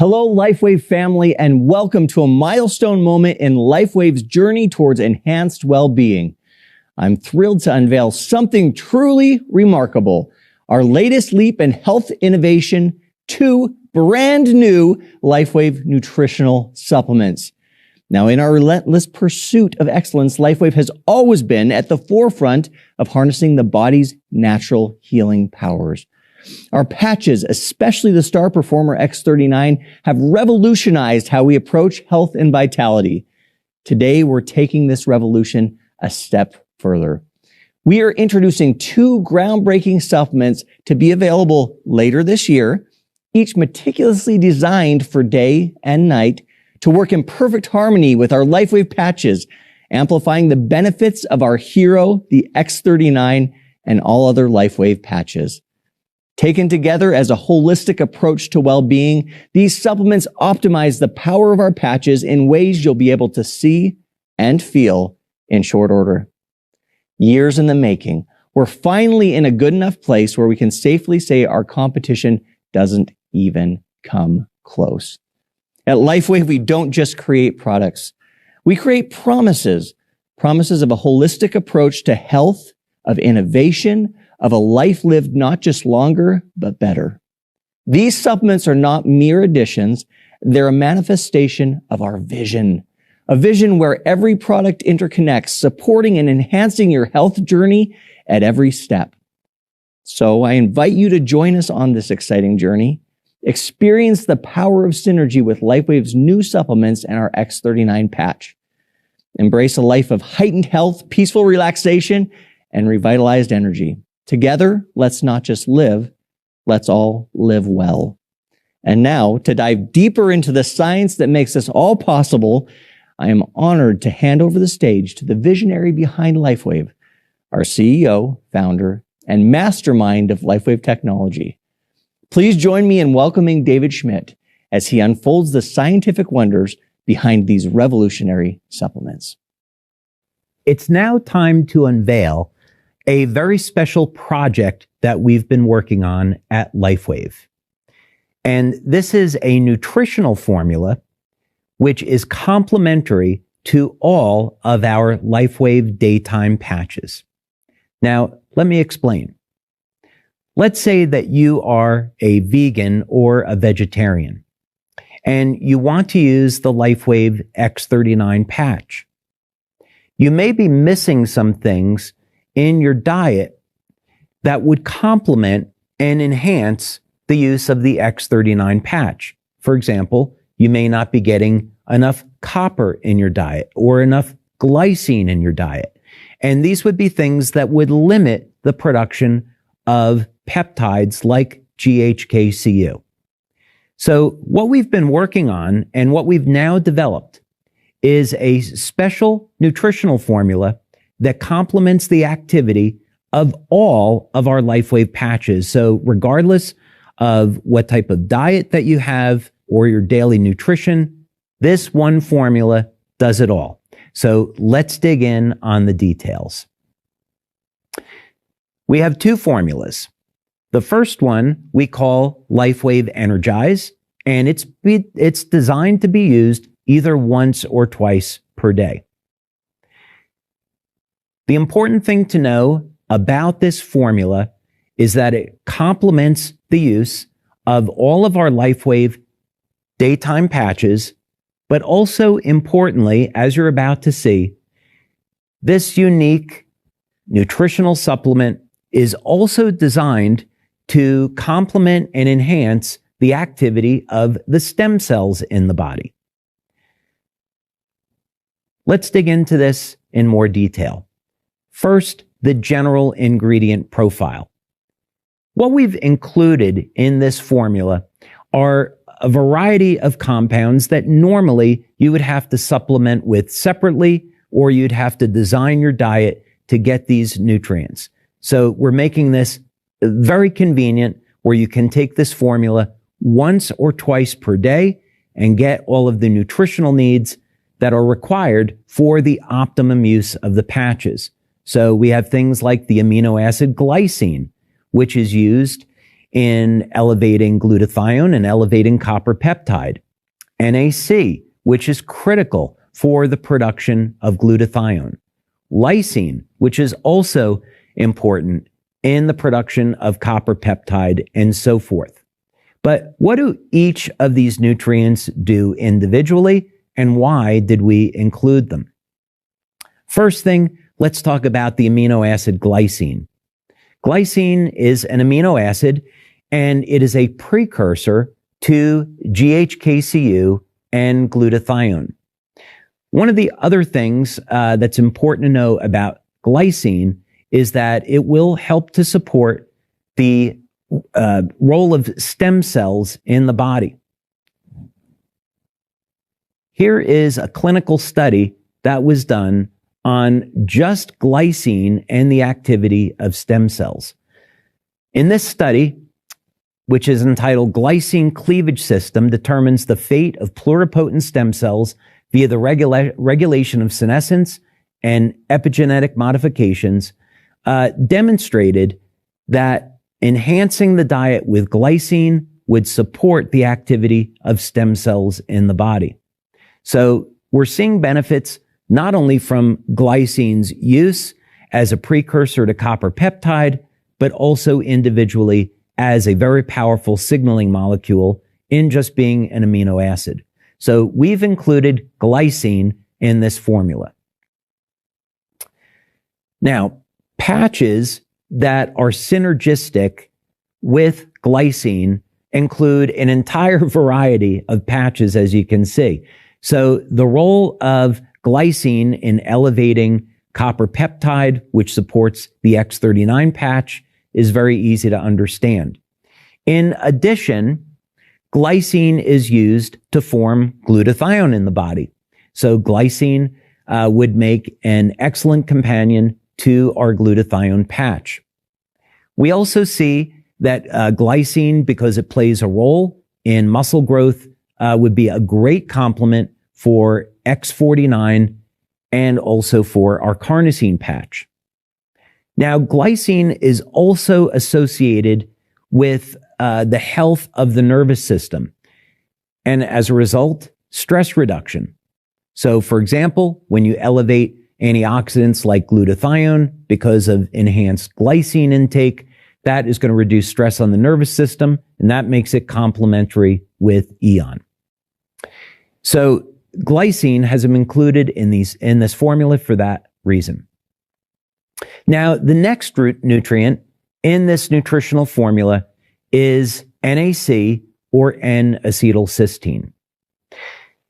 Hello, Lifewave family, and welcome to a milestone moment in Lifewave's journey towards enhanced well-being. I'm thrilled to unveil something truly remarkable, our latest leap in health innovation, 2 brand new Lifewave nutritional supplements. Now, in our relentless pursuit of excellence, Lifewave has always been at the forefront of harnessing the body's natural healing powers. Our patches, especially the Star Performer X39, have revolutionized how we approach health and vitality. Today, we're taking this revolution a step further. We are introducing 2 groundbreaking supplements to be available later this year, each meticulously designed for day and night to work in perfect harmony with our Lifewave patches, amplifying the benefits of our hero, the X39, and all other Lifewave patches. Taken together as a holistic approach to well-being, these supplements optimize the power of our patches in ways you'll be able to see and feel in short order. Years in the making, we're finally in a good enough place where we can safely say our competition doesn't even come close. At Lifewave, we don't just create products. We create promises of a holistic approach to health, of innovation, of a life lived not just longer, but better. These supplements are not mere additions. They're a manifestation of our vision, a vision where every product interconnects, supporting and enhancing your health journey at every step. So I invite you to join us on this exciting journey. Experience the power of synergy with Lifewave's new supplements and our X39 patch. Embrace a life of heightened health, peaceful relaxation, and revitalized energy. Together, let's not just live, let's all live well. And now, to dive deeper into the science that makes this all possible, I am honored to hand over the stage to the visionary behind Lifewave, our CEO, founder, and mastermind of Lifewave technology. Please join me in welcoming David Schmidt as he unfolds the scientific wonders behind these revolutionary supplements. It's now time to unveil a very special project that we've been working on at Lifewave. And this is a nutritional formula which is complementary to all of our Lifewave daytime patches. Now, let me explain. Let's say that you are a vegan or a vegetarian, and you want to use the Lifewave X39 patch. You may be missing some things in your diet that would complement and enhance the use of the X39 patch. For example, you may not be getting enough copper in your diet or enough glycine in your diet. And these would be things that would limit the production of peptides like GHKCU. So what we've been working on and what we've now developed is a special nutritional formula that complements the activity of all of our Lifewave patches. So regardless of what type of diet that you have or your daily nutrition, this one formula does it all. So let's dig in on the details. We have 2 formulas. The first one we call Lifewave Energize, and it's designed to be used either once or twice per day. The important thing to know about this formula is that it complements the use of all of our Lifewave daytime patches, but also importantly, as you're about to see, this unique nutritional supplement is also designed to complement and enhance the activity of the stem cells in the body. Let's dig into this in more detail. First, the general ingredient profile. What we've included in this formula are a variety of compounds that normally you would have to supplement with separately, or you'd have to design your diet to get these nutrients. So we're making this very convenient where you can take this formula once or twice per day and get all of the nutritional needs that are required for the optimum use of the patches. So we have things like the amino acid glycine, which is used in elevating glutathione and elevating copper peptide. NAC, which is critical for the production of glutathione. Lysine, which is also important in the production of copper peptide, and so forth. But what do each of these nutrients do individually, and why did we include them? First thing, let's talk about the amino acid glycine. Glycine is an amino acid, and it is a precursor to GHKCU and glutathione. One of the other things that's important to know about glycine is that it will help to support the role of stem cells in the body. Here is a clinical study that was done on just glycine and the activity of stem cells. In this study, which is entitled Glycine Cleavage System Determines the Fate of Pluripotent Stem Cells via the Regulation of Senescence and Epigenetic Modifications, demonstrated that enhancing the diet with glycine would support the activity of stem cells in the body. So we're seeing benefits not only from glycine's use as a precursor to copper peptide, but also individually as a very powerful signaling molecule in just being an amino acid. So we've included glycine in this formula. Now, patches that are synergistic with glycine include an entire variety of patches, as you can see. So the role of glycine in elevating copper peptide, which supports the X39 patch, is very easy to understand. In addition, glycine is used to form glutathione in the body. So glycine would make an excellent companion to our glutathione patch. We also see that glycine, because it plays a role in muscle growth, would be a great complement for X49 and also for our carnosine patch. Now, glycine is also associated with the health of the nervous system, and as a result, stress reduction. So, for example, when you elevate antioxidants like glutathione because of enhanced glycine intake, that is going to reduce stress on the nervous system, and that makes it complementary with EON. So glycine has been included in this formula for that reason. Now, the next nutrient in this nutritional formula is NAC, or N-acetylcysteine.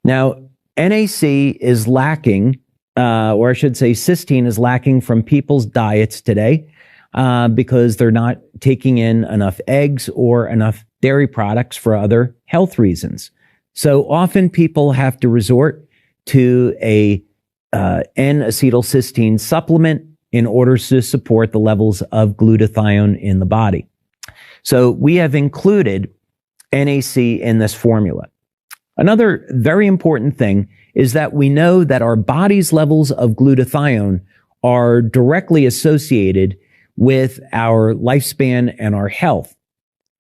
Now, NAC is lacking, or I should say cysteine is lacking from people's diets today because they're not taking in enough eggs or enough dairy products for other health reasons. So often people have to resort to a N-acetylcysteine supplement in order to support the levels of glutathione in the body. So we have included NAC in this formula. Another very important thing is that we know that our body's levels of glutathione are directly associated with our lifespan and our health.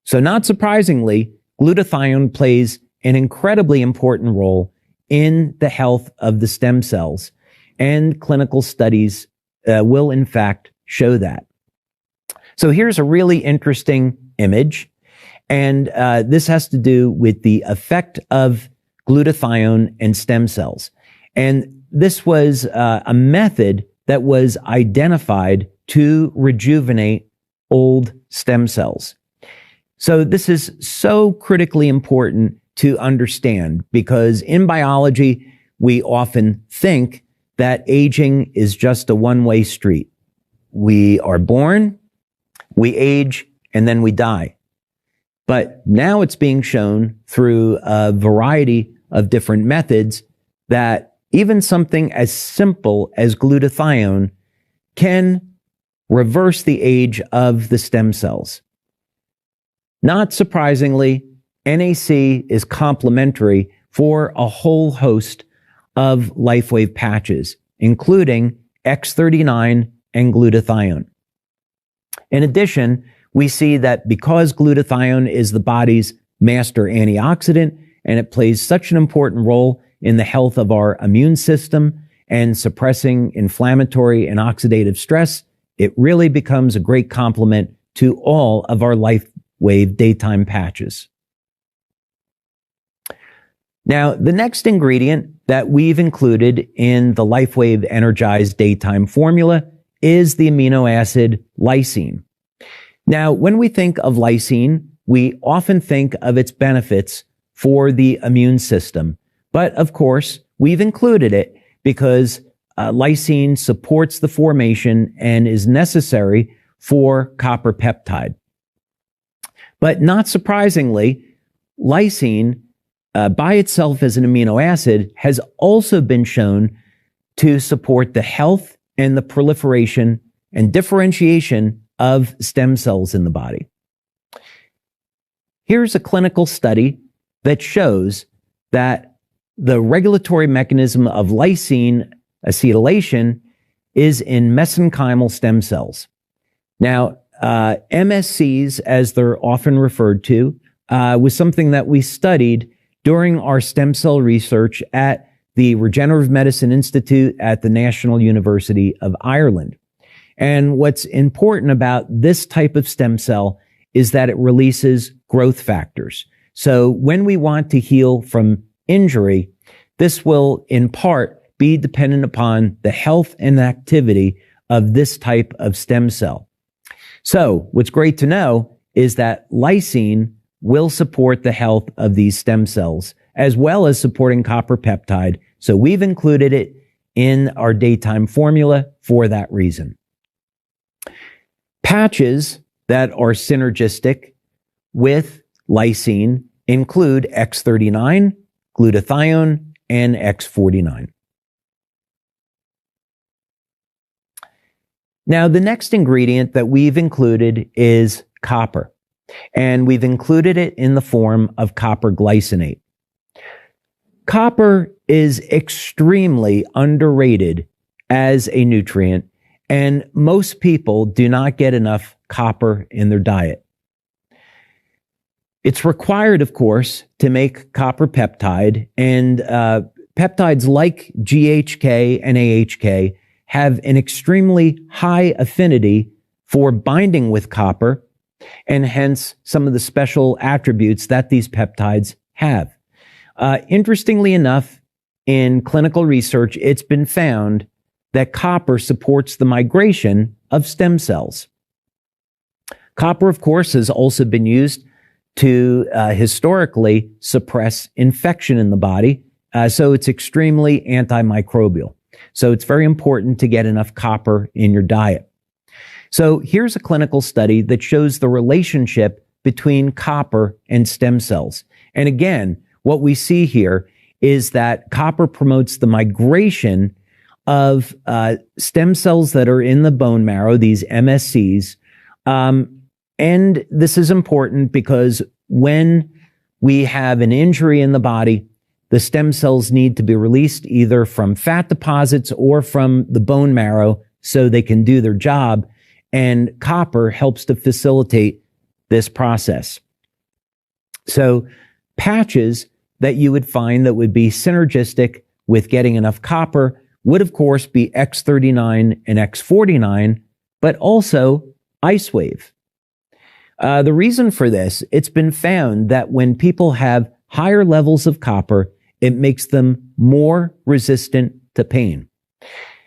So not surprisingly, glutathione plays an incredibly important role in the health of the stem cells, and clinical studies will in fact show that. So here's a really interesting image, and this has to do with the effect of glutathione and stem cells. And this was a method that was identified to rejuvenate old stem cells. So this is so critically important to understand, because in biology, we often think that aging is just a one-way street. We are born, we age, and then we die. But now it's being shown through a variety of different methods that even something as simple as glutathione can reverse the age of the stem cells. Not surprisingly, NAC is complementary for a whole host of Lifewave patches, including X39 and glutathione. In addition, we see that because glutathione is the body's master antioxidant and it plays such an important role in the health of our immune system and suppressing inflammatory and oxidative stress, it really becomes a great complement to all of our Lifewave daytime patches. Now, the next ingredient that we've included in the Lifewave Energized Daytime Formula is the amino acid lysine. Now, when we think of lysine, we often think of its benefits for the immune system. But of course, we've included it because lysine supports the formation and is necessary for copper peptide. But not surprisingly, lysine by itself as an amino acid has also been shown to support the health and the proliferation and differentiation of stem cells in the body. Here's a clinical study that shows that the regulatory mechanism of lysine acetylation is in mesenchymal stem cells. Now, MSCs, as they're often referred to, was something that we studied during our stem cell research at the Regenerative Medicine Institute at the National University of Ireland. And what's important about this type of stem cell is that it releases growth factors. So when we want to heal from injury, this will in part be dependent upon the health and activity of this type of stem cell. So what's great to know is that lysine will support the health of these stem cells as well as supporting copper peptide. So we've included it in our daytime formula for that reason. Patches that are synergistic with lysine include X39, glutathione, and X49. Now, the next ingredient that we've included is copper, and we've included it in the form of copper glycinate. Copper is extremely underrated as a nutrient, and most people do not get enough copper in their diet. It's required, of course, to make copper peptide, and peptides like GHK and AHK have an extremely high affinity for binding with copper, and hence some of the special attributes that these peptides have. Interestingly enough, in clinical research, it's been found that copper supports the migration of stem cells. Copper, of course, has also been used to historically suppress infection in the body, so it's extremely antimicrobial. So it's very important to get enough copper in your diet. So here's a clinical study that shows the relationship between copper and stem cells. And again, what we see here is that copper promotes the migration of stem cells that are in the bone marrow, these MSCs. And this is important because when we have an injury in the body, the stem cells need to be released either from fat deposits or from the bone marrow so they can do their job. And copper helps to facilitate this process. So patches that you would find that would be synergistic with getting enough copper would, of course, be X39 and X49, but also Icewave. The reason for this, it's been found that when people have higher levels of copper, it makes them more resistant to pain.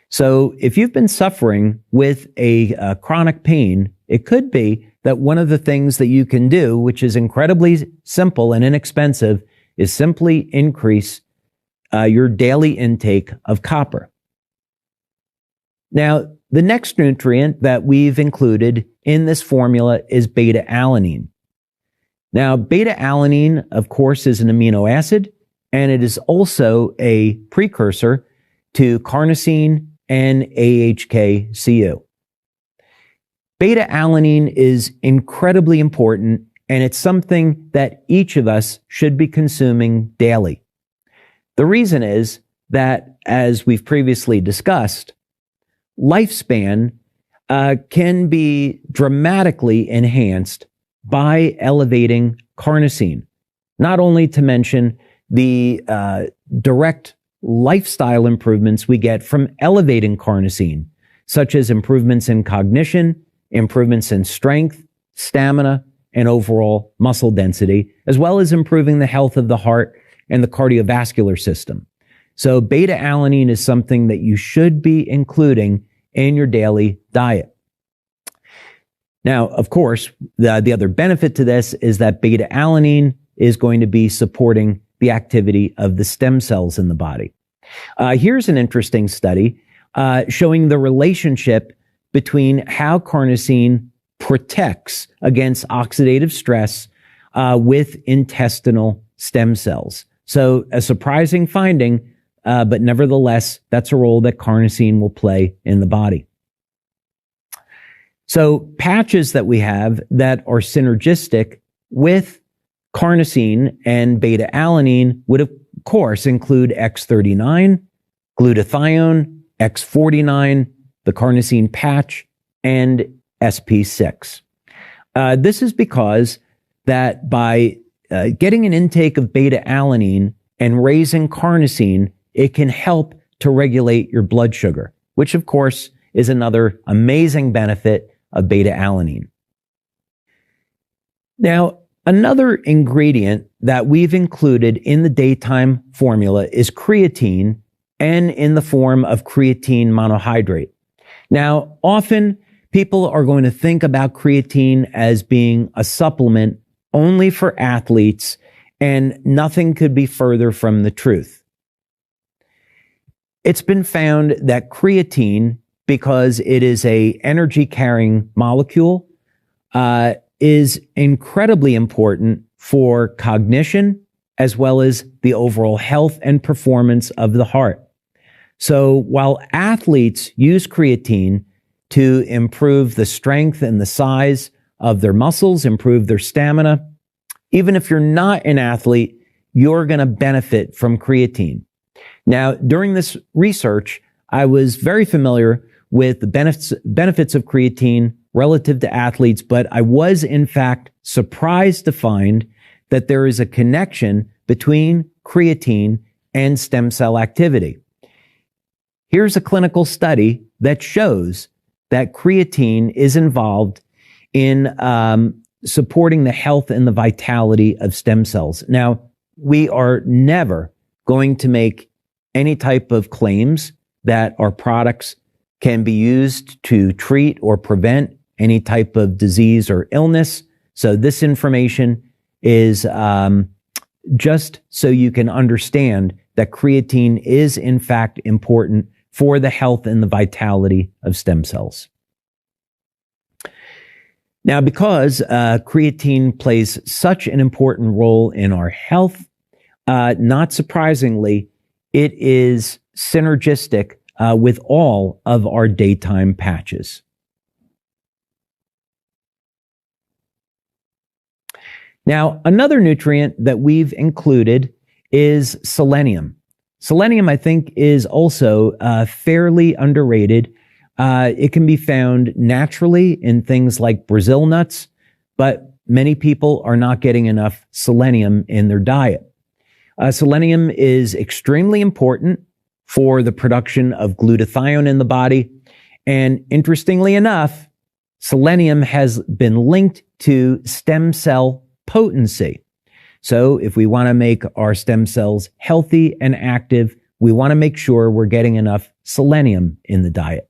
So if you've been suffering with a chronic pain, it could be that one of the things that you can do, which is incredibly simple and inexpensive, is simply increase your daily intake of copper. Now, the next nutrient that we've included in this formula is beta-alanine. Now, beta-alanine, of course, is an amino acid, and it is also a precursor to carnosine and AHK-CU. Beta-alanine is incredibly important, and it's something that each of us should be consuming daily. The reason is that, as we've previously discussed, lifespan can be dramatically enhanced by elevating carnosine. Not only to mention the direct lifestyle improvements we get from elevating carnosine, such as improvements in cognition, improvements in strength, stamina, and overall muscle density, as well as improving the health of the heart and the cardiovascular system. So beta-alanine is something that you should be including in your daily diet. Now, of course, the other benefit to this is that beta-alanine is going to be supporting the activity of the stem cells in the body. Here's an interesting study showing the relationship between how carnosine protects against oxidative stress with intestinal stem cells. So a surprising finding, but nevertheless, that's a role that carnosine will play in the body. So patches that we have that are synergistic with carnosine and beta-alanine would, of course, include X39, glutathione, X49, the carnosine patch, and SP6. This is because that by getting an intake of beta-alanine and raising carnosine, it can help to regulate your blood sugar, which of course is another amazing benefit of beta-alanine. Now, another ingredient that we've included in the daytime formula is creatine, and in the form of creatine monohydrate. Now, often people are going to think about creatine as being a supplement only for athletes, and nothing could be further from the truth. It's been found that creatine, because it is an energy-carrying molecule, is incredibly important for cognition as well as the overall health and performance of the heart. So while athletes use creatine to improve the strength and the size of their muscles, improve their stamina, even if you're not an athlete, you're going to benefit from creatine. Now, during this research, I was very familiar with the benefits of creatine relative to athletes, but I was in fact surprised to find that there is a connection between creatine and stem cell activity. Here's a clinical study that shows that creatine is involved in supporting the health and the vitality of stem cells. Now, we are never going to make any type of claims that our products can be used to treat or prevent any type of disease or illness. So this information is just so you can understand that creatine is in fact important for the health and the vitality of stem cells. Now, because creatine plays such an important role in our health, not surprisingly, it is synergistic with all of our daytime patches. Now, another nutrient that we've included is selenium. Selenium, I think, is also fairly underrated. It can be found naturally in things like Brazil nuts, but many people are not getting enough selenium in their diet. Selenium is extremely important for the production of glutathione in the body. And interestingly enough, selenium has been linked to stem cell potency. So if we want to make our stem cells healthy and active, we want to make sure we're getting enough selenium in the diet.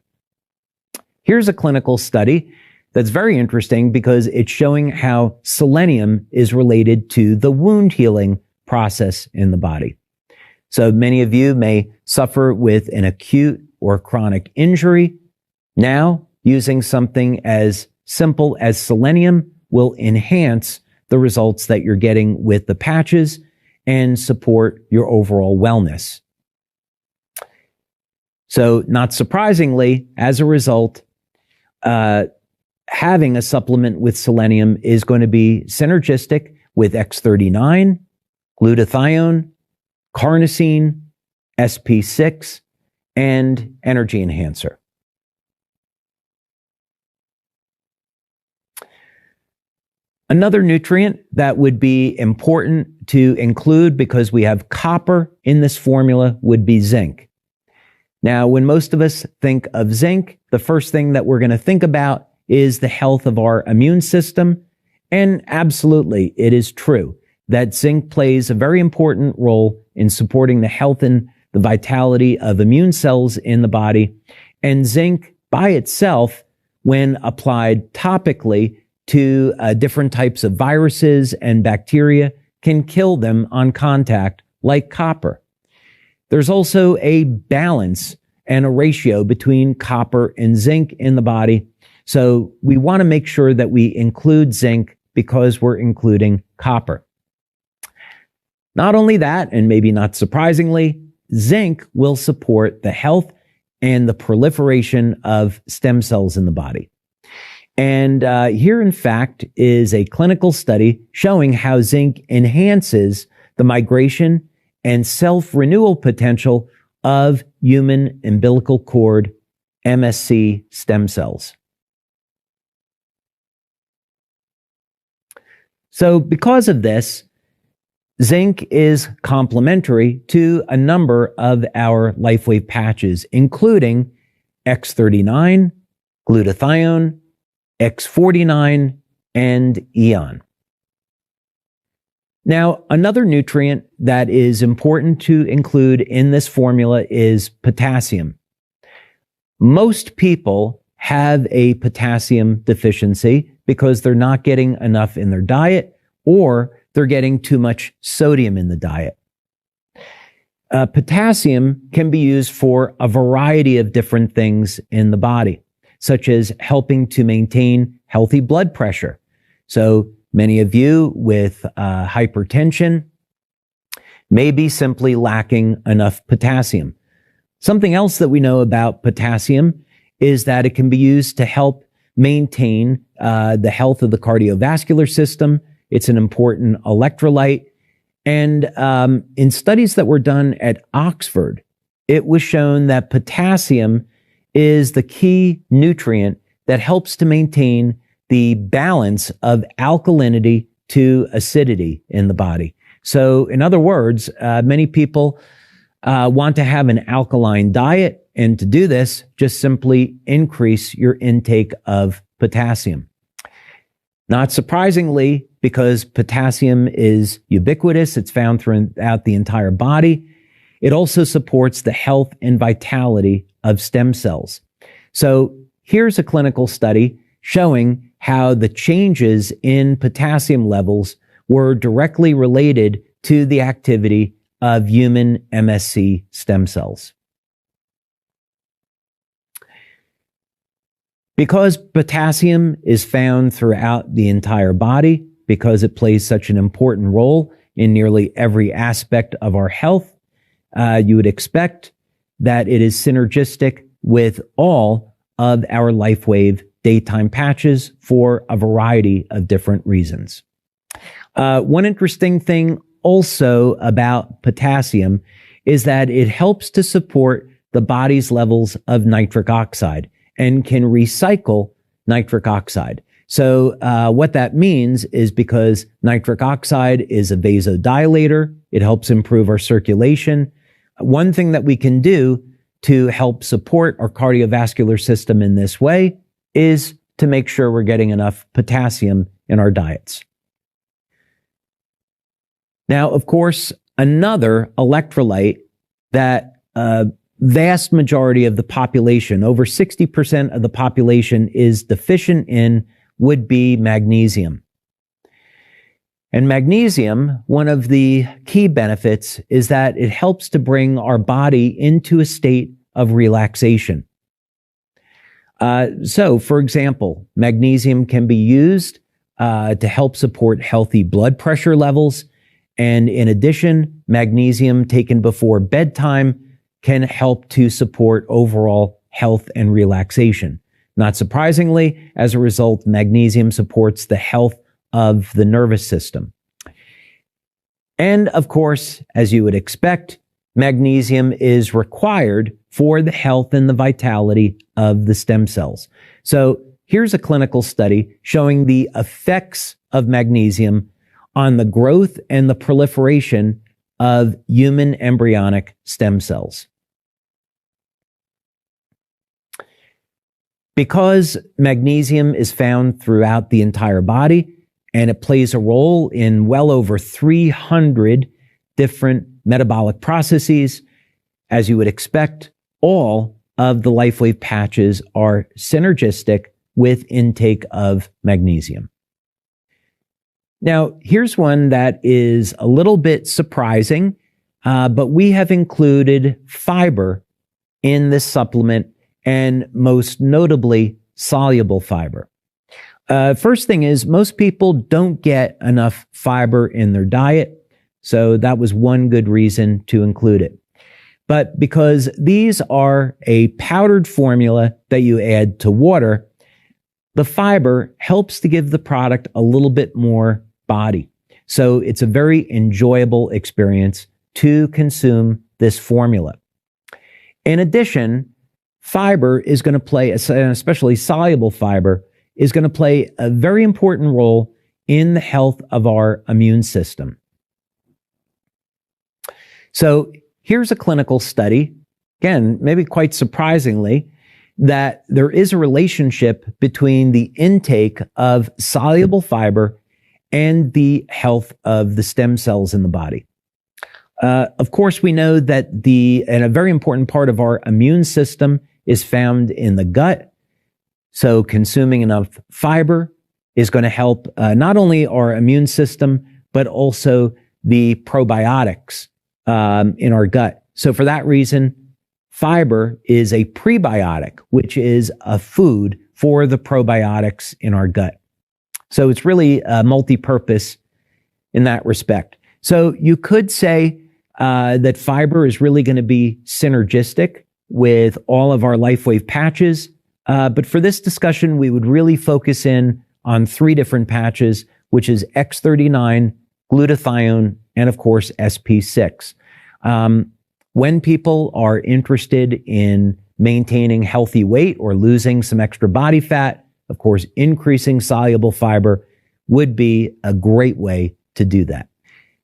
Here's a clinical study that's very interesting because it's showing how selenium is related to the wound healing process in the body. So many of you may suffer with an acute or chronic injury. Now, using something as simple as selenium will enhance the results that you're getting with the patches and support your overall wellness. So not surprisingly, as a result, having a supplement with selenium is going to be synergistic with X39, glutathione, carnosine, SP6, and energy enhancer. Another nutrient that would be important to include because we have copper in this formula would be zinc. Now, when most of us think of zinc, the first thing that we're going to think about is the health of our immune system. And absolutely, it is true that zinc plays a very important role in supporting the health and the vitality of immune cells in the body. And zinc by itself, when applied topically to different types of viruses and bacteria, can kill them on contact like copper. There's also a balance and a ratio between copper and zinc in the body. So we want to make sure that we include zinc because we're including copper. Not only that, and maybe not surprisingly, zinc will support the health and the proliferation of stem cells in the body. And here, in fact, is a clinical study showing how zinc enhances the migration and self-renewal potential of human umbilical cord MSC stem cells. So because of this, zinc is complementary to a number of our Lifewave patches, including X39, glutathione, X49, and Eon. Now, another nutrient that is important to include in this formula is potassium. Most people have a potassium deficiency because they're not getting enough in their diet or they're getting too much sodium in the diet. Potassium can be used for a variety of different things in the body, such as helping to maintain healthy blood pressure. So many of you with hypertension may be simply lacking enough potassium. Something else that we know about potassium is that it can be used to help maintain the health of the cardiovascular system. It's an important electrolyte. And in studies that were done at Oxford, it was shown that potassium is the key nutrient that helps to maintain the balance of alkalinity to acidity in the body. So in other words, many people want to have an alkaline diet, and to do this, just simply increase your intake of potassium. Not surprisingly, because potassium is ubiquitous, it's found throughout the entire body, it also supports the health and vitality of stem cells. So here's a clinical study showing how the changes in potassium levels were directly related to the activity of human MSC stem cells. Because potassium is found throughout the entire body, because it plays such an important role in nearly every aspect of our health, you would expect that it is synergistic with all of our Lifewave daytime patches for a variety of different reasons. One interesting thing also about potassium is that it helps to support the body's levels of nitric oxide and can recycle nitric oxide. So what that means is because nitric oxide is a vasodilator, it helps improve our circulation. One thing that we can do to help support our cardiovascular system in this way is to make sure we're getting enough potassium in our diets. Now, of course, another electrolyte that vast majority of the population, over 60% of the population, is deficient in would be magnesium. And magnesium, one of the key benefits is that it helps to bring our body into a state of relaxation. So, for example, magnesium can be used to help support healthy blood pressure levels. And in addition, magnesium taken before bedtime can help to support overall health and relaxation. Not surprisingly, as a result, magnesium supports the health of the nervous system. And of course, as you would expect, magnesium is required for the health and the vitality of the stem cells. So here's a clinical study showing the effects of magnesium on the growth and the proliferation of human embryonic stem cells. Because magnesium is found throughout the entire body, and it plays a role in well over 300 different metabolic processes, as you would expect, all of the Lifewave patches are synergistic with intake of magnesium. Now, here's one that is a little bit surprising, but we have included fiber in this supplement, and most notably soluble fiber. First thing is, most people don't get enough fiber in their diet, so that was one good reason to include it. But because these are a powdered formula that you add to water, the fiber helps to give the product a little bit more body. So it's a very enjoyable experience to consume this formula. In addition, fiber is going to play, especially soluble fiber, is going to play a very important role in the health of our immune system. So here's a clinical study, again, maybe quite surprisingly, that there is a relationship between the intake of soluble fiber and the health of the stem cells in the body. Of course, we know that and a very important part of our immune system is found in the gut. So consuming enough fiber is going to help not only our immune system, but also the probiotics in our gut. So for that reason, fiber is a prebiotic, which is a food for the probiotics in our gut. So it's really multi-purpose in that respect. So you could say that fiber is really going to be synergistic with all of our Lifewave patches. But for this discussion, we would really focus in on 3 different patches, which is X39, glutathione, and of course, SP6. When people are interested in maintaining healthy weight or losing some extra body fat, of course, increasing soluble fiber would be a great way to do that.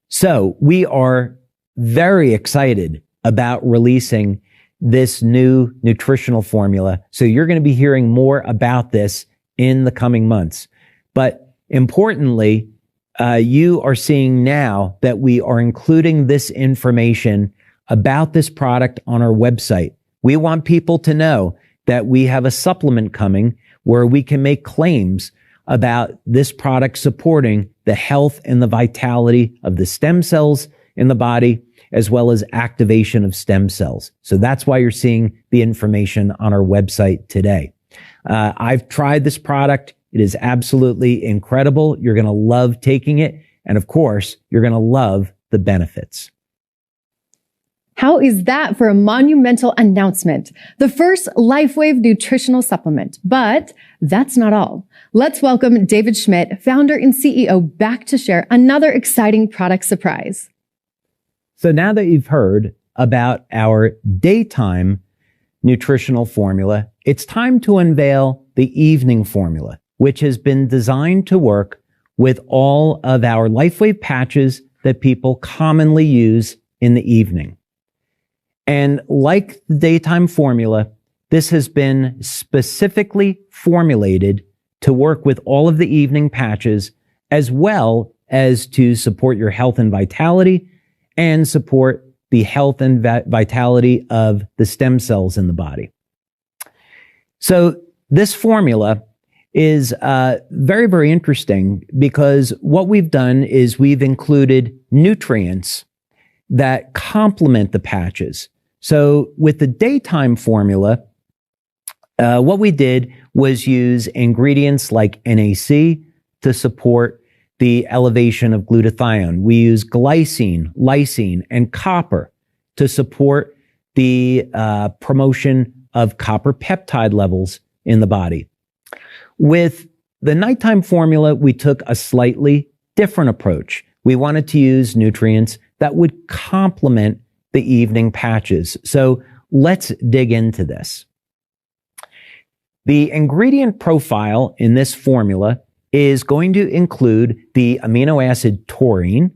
So we are very excited about releasing this new nutritional formula. So you're going to be hearing more about this in the coming months. But importantly, you are seeing now that we are including this information about this product on our website. We want people to know that we have a supplement coming where we can make claims about this product supporting the health and the vitality of the stem cells in the body, as well as activation of stem cells. So that's why you're seeing the information on our website today. I've tried this product. It is absolutely incredible. You're going to love taking it. And of course, you're going to love the benefits. How is that for a monumental announcement? The first Lifewave nutritional supplement. But that's not all. Let's welcome David Schmidt, founder and CEO, back to share another exciting product surprise. So now that you've heard about our daytime nutritional formula, it's time to unveil the evening formula, which has been designed to work with all of our Lifewave patches that people commonly use in the evening. And like the daytime formula, this has been specifically formulated to work with all of the evening patches, as well as to support your health and vitality and support the health and vitality of the stem cells in the body. So this formula is very, very interesting because what we've done is we've included nutrients that complement the patches. So with the daytime formula, what we did was use ingredients like NAC to support the elevation of glutathione. We use glycine, lysine, and copper to support the promotion of copper peptide levels in the body. With the nighttime formula, we took a slightly different approach. We wanted to use nutrients that would complement the evening patches. So let's dig into this. The ingredient profile in this formula is going to include the amino acid taurine,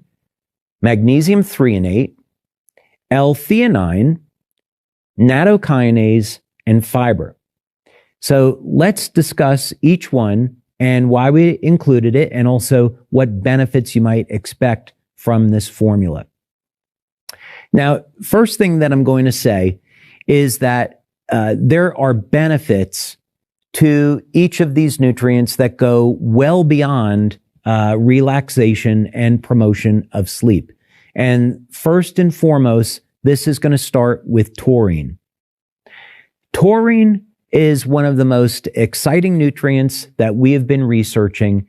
magnesium threonate, L-theanine, nattokinase, and fiber. So let's discuss each one and why we included it, and also what benefits you might expect from this formula. Now, first thing that I'm going to say is that there are benefits to each of these nutrients that go well beyond relaxation and promotion of sleep. And first and foremost, this is going to start with taurine. Taurine is one of the most exciting nutrients that we have been researching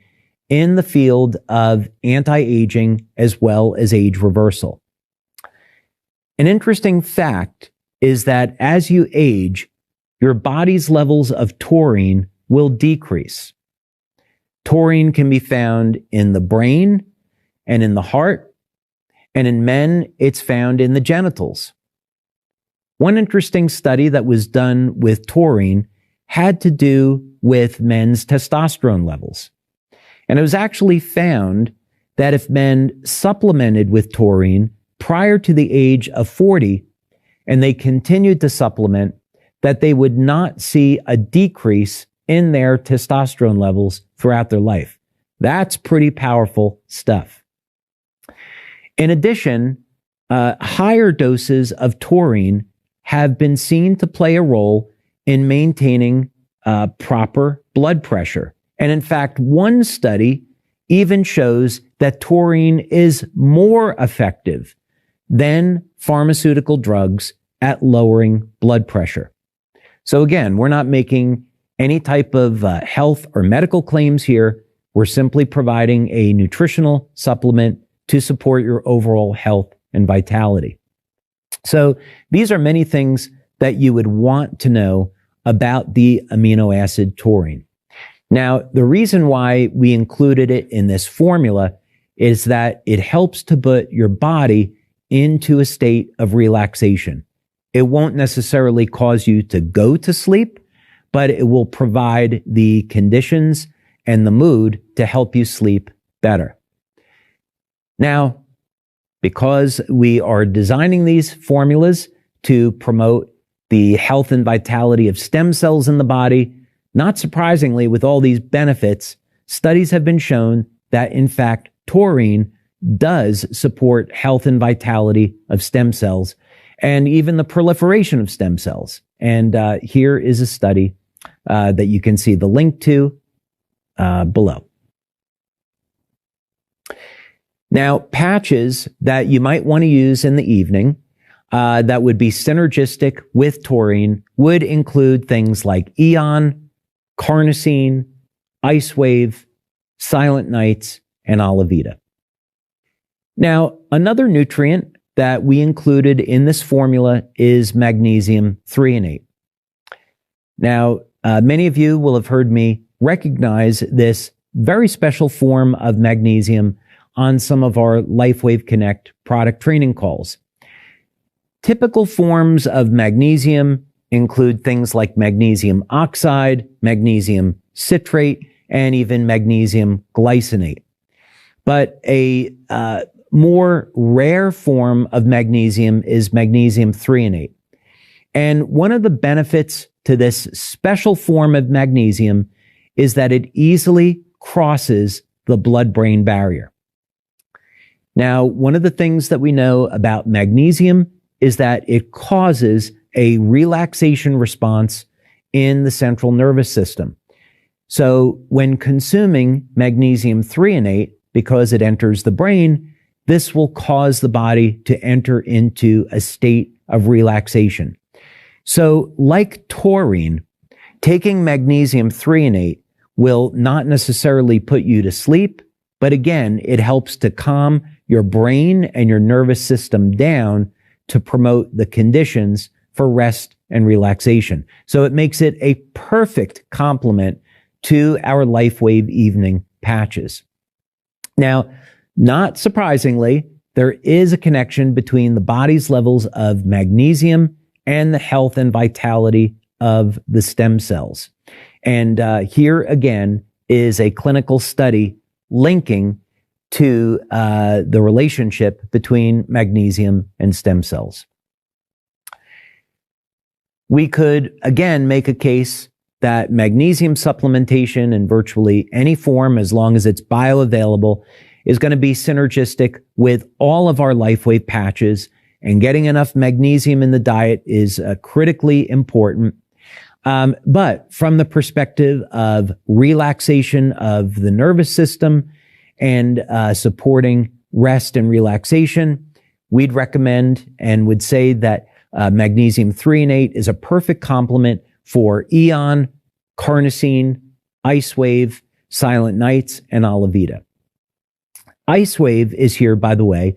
in the field of anti-aging as well as age reversal. An interesting fact is that as you age, your body's levels of taurine will decrease. Taurine can be found in the brain and in the heart, and in men, it's found in the genitals. One interesting study that was done with taurine had to do with men's testosterone levels. And it was actually found that if men supplemented with taurine prior to the age of 40, and they continued to supplement, that they would not see a decrease in their testosterone levels throughout their life. That's pretty powerful stuff. In addition, higher doses of taurine have been seen to play a role in maintaining proper blood pressure. And in fact, one study even shows that taurine is more effective than pharmaceutical drugs at lowering blood pressure. So again, we're not making any type of health or medical claims here. We're simply providing a nutritional supplement to support your overall health and vitality. So these are many things that you would want to know about the amino acid taurine. Now, the reason why we included it in this formula is that it helps to put your body into a state of relaxation. It won't necessarily cause you to go to sleep, but it will provide the conditions and the mood to help you sleep better. Now, because we are designing these formulas to promote the health and vitality of stem cells in the body, not surprisingly, with all these benefits, studies have been shown that, in fact, taurine does support health and vitality of stem cells and even the proliferation of stem cells. And here is a study that you can see the link to below. Now, patches that you might want to use in the evening that would be synergistic with taurine would include things like Eon, Carnosine, Icewave, Silent Nights, and Alavita. Now, another nutrient that we included in this formula is magnesium threonate. Now, many of you will have heard me recognize this very special form of magnesium on some of our Lifewave Connect product training calls. Typical forms of magnesium include things like magnesium oxide, magnesium citrate, and even magnesium glycinate. But a more rare form of magnesium is magnesium threonate. And one of the benefits to this special form of magnesium is that it easily crosses the blood-brain barrier. Now, one of the things that we know about magnesium is that it causes a relaxation response in the central nervous system. So when consuming magnesium threonate, because it enters the brain, this will cause the body to enter into a state of relaxation. So like taurine, taking magnesium threonate will not necessarily put you to sleep, but again, it helps to calm your brain and your nervous system down to promote the conditions for rest and relaxation. So it makes it a perfect complement to our Lifewave evening patches. Now, not surprisingly, there is a connection between the body's levels of magnesium and the health and vitality of the stem cells. And here again is a clinical study linking to the relationship between magnesium and stem cells. We could again make a case that magnesium supplementation in virtually any form, as long as it's bioavailable, is going to be synergistic with all of our Lifewave patches, and getting enough magnesium in the diet is critically important. But from the perspective of relaxation of the nervous system and supporting rest and relaxation, we'd recommend and would say that magnesium threonate is a perfect complement for Eon, carnosine, Icewave, Silent Nights, and Alavita. Icewave is here, by the way,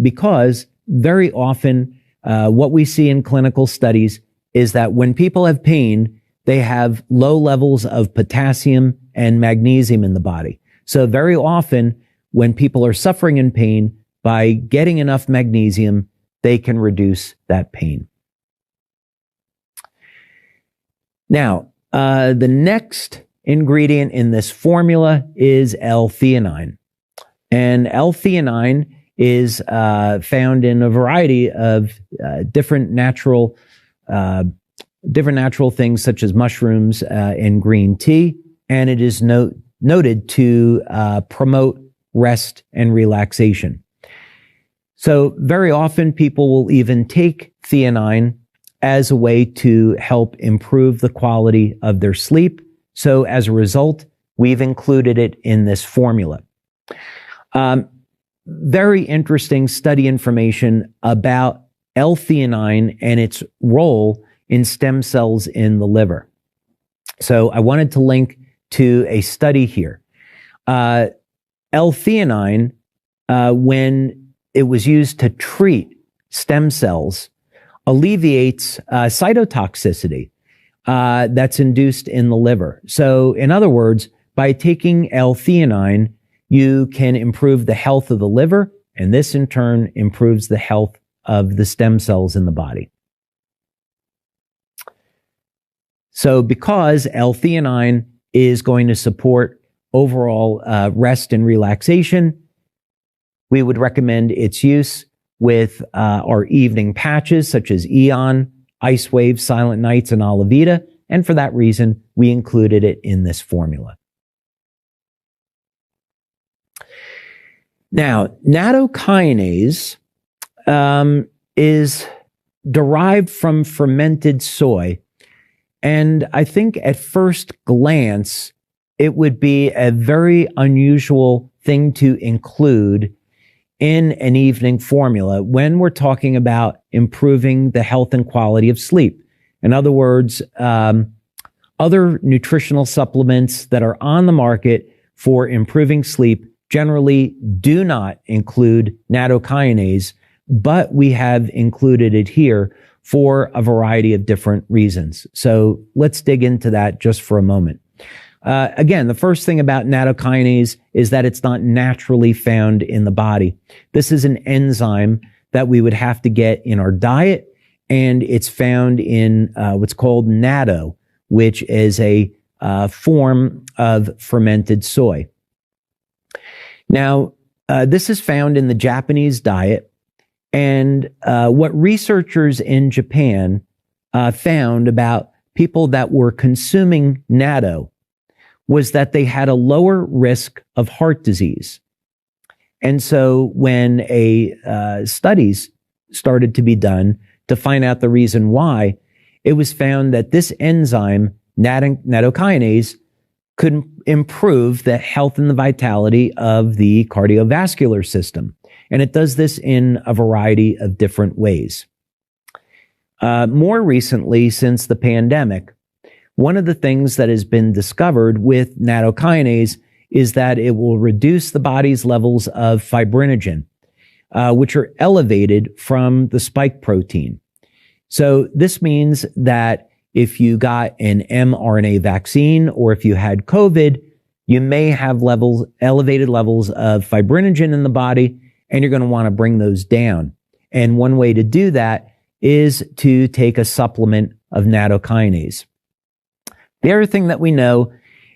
because very often what we see in clinical studies is that when people have pain, they have low levels of potassium and magnesium in the body. So very often when people are suffering in pain, by getting enough magnesium, they can reduce that pain. Now, the next ingredient in this formula is L-theanine. And L-theanine is found in a variety of different natural things such as mushrooms and green tea, and it is noted to promote rest and relaxation. So very often people will even take theanine as a way to help improve the quality of their sleep. So as a result, we've included it in this formula. Very interesting study information about L-theanine and its role in stem cells in the liver. So I wanted to link to a study here. L-theanine, when it was used to treat stem cells, alleviates cytotoxicity that's induced in the liver. So in other words, by taking L-theanine, you can improve the health of the liver, and this in turn improves the health of the stem cells in the body. So because L-theanine is going to support overall rest and relaxation, we would recommend its use with our evening patches such as Eon, Icewave, Silent Nights, and Alavita, and for that reason, we included it in this formula. Now, nattokinase is derived from fermented soy, and I think at first glance, it would be a very unusual thing to include in an evening formula when we're talking about improving the health and quality of sleep. In other words, other nutritional supplements that are on the market for improving sleep generally do not include nattokinase, but we have included it here for a variety of different reasons. So let's dig into that just for a moment. Again, the first thing about nattokinase is that it's not naturally found in the body. This is an enzyme that we would have to get in our diet, and it's found in what's called natto, which is a form of fermented soy. Now, this is found in the Japanese diet, and what researchers in Japan found about people that were consuming natto was that they had a lower risk of heart disease. And so when studies started to be done to find out the reason why, it was found that this enzyme, nattokinase, could improve the health and the vitality of the cardiovascular system. And it does this in a variety of different ways. More recently, since the pandemic, one of the things that has been discovered with nattokinase is that it will reduce the body's levels of fibrinogen, which are elevated from the spike protein. So this means that if you got an mRNA vaccine or if you had COVID, you may have elevated levels of fibrinogen in the body, and you're going to want to bring those down. And one way to do that is to take a supplement of nattokinase. The other thing that we know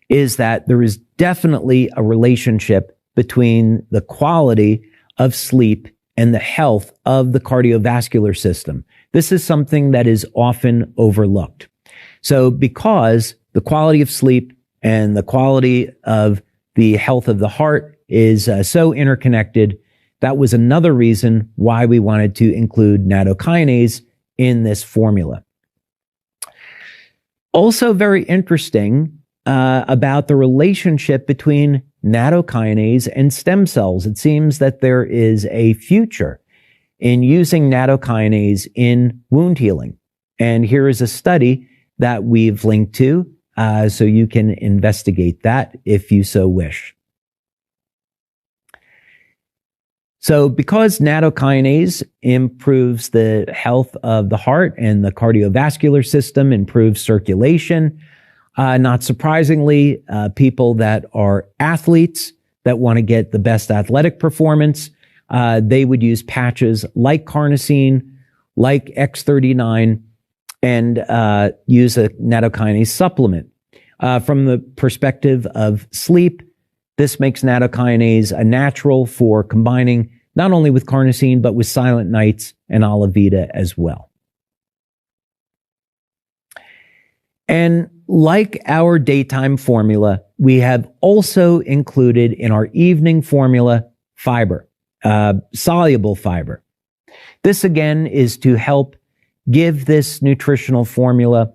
is that there is definitely a relationship between the quality of sleep and the health of the cardiovascular system. This is something that is often overlooked. So because the quality of sleep and the quality of the health of the heart is so interconnected, that was another reason why we wanted to include nattokinase in this formula. Also very interesting about the relationship between nattokinase and stem cells. It seems that there is a future in using nattokinase in wound healing. And here is a study that we've linked to, so you can investigate that if you so wish. So because nattokinase improves the health of the heart and the cardiovascular system, improves circulation, not surprisingly, people that are athletes that want to get the best athletic performance, they would use patches like carnosine, like X39, and use a nattokinase supplement. From the perspective of sleep, this makes nattokinase a natural for combining not only with carnosine, but with Silent Nights and Alavita as well. And like our daytime formula, we have also included in our evening formula fiber, soluble fiber. This again is to help give this nutritional formula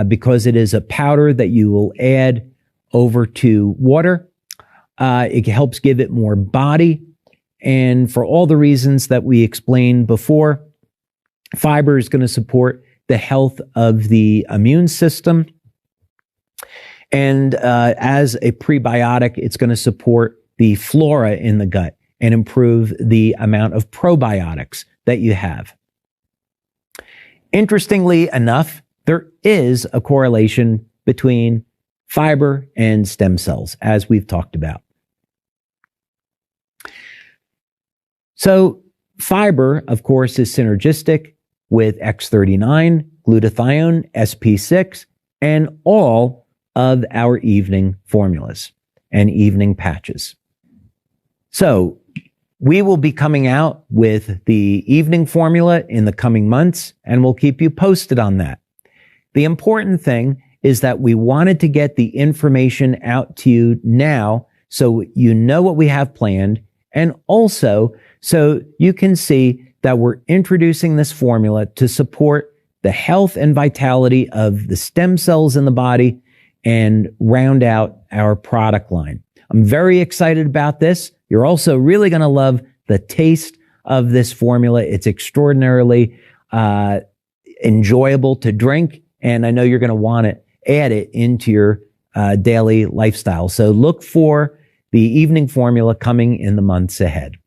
because it is a powder that you will add over to water. It helps give it more body. And for all the reasons that we explained before, fiber is going to support the health of the immune system. And as a prebiotic, it's going to support the flora in the gut and improve the amount of probiotics that you have. Interestingly enough, there is a correlation between fiber and stem cells, as we've talked about. So fiber, of course, is synergistic with X39, glutathione, SP6, and all of our evening formulas and evening patches. So we will be coming out with the evening formula in the coming months, and we'll keep you posted on that. The important thing is that we wanted to get the information out to you now so you know what we have planned, and also so you can see that we're introducing this formula to support the health and vitality of the stem cells in the body and round out our product line. I'm very excited about this. You're also really going to love the taste of this formula. It's extraordinarily enjoyable to drink, and I know you're going to want to add it into your daily lifestyle. So look for the evening formula coming in the months ahead.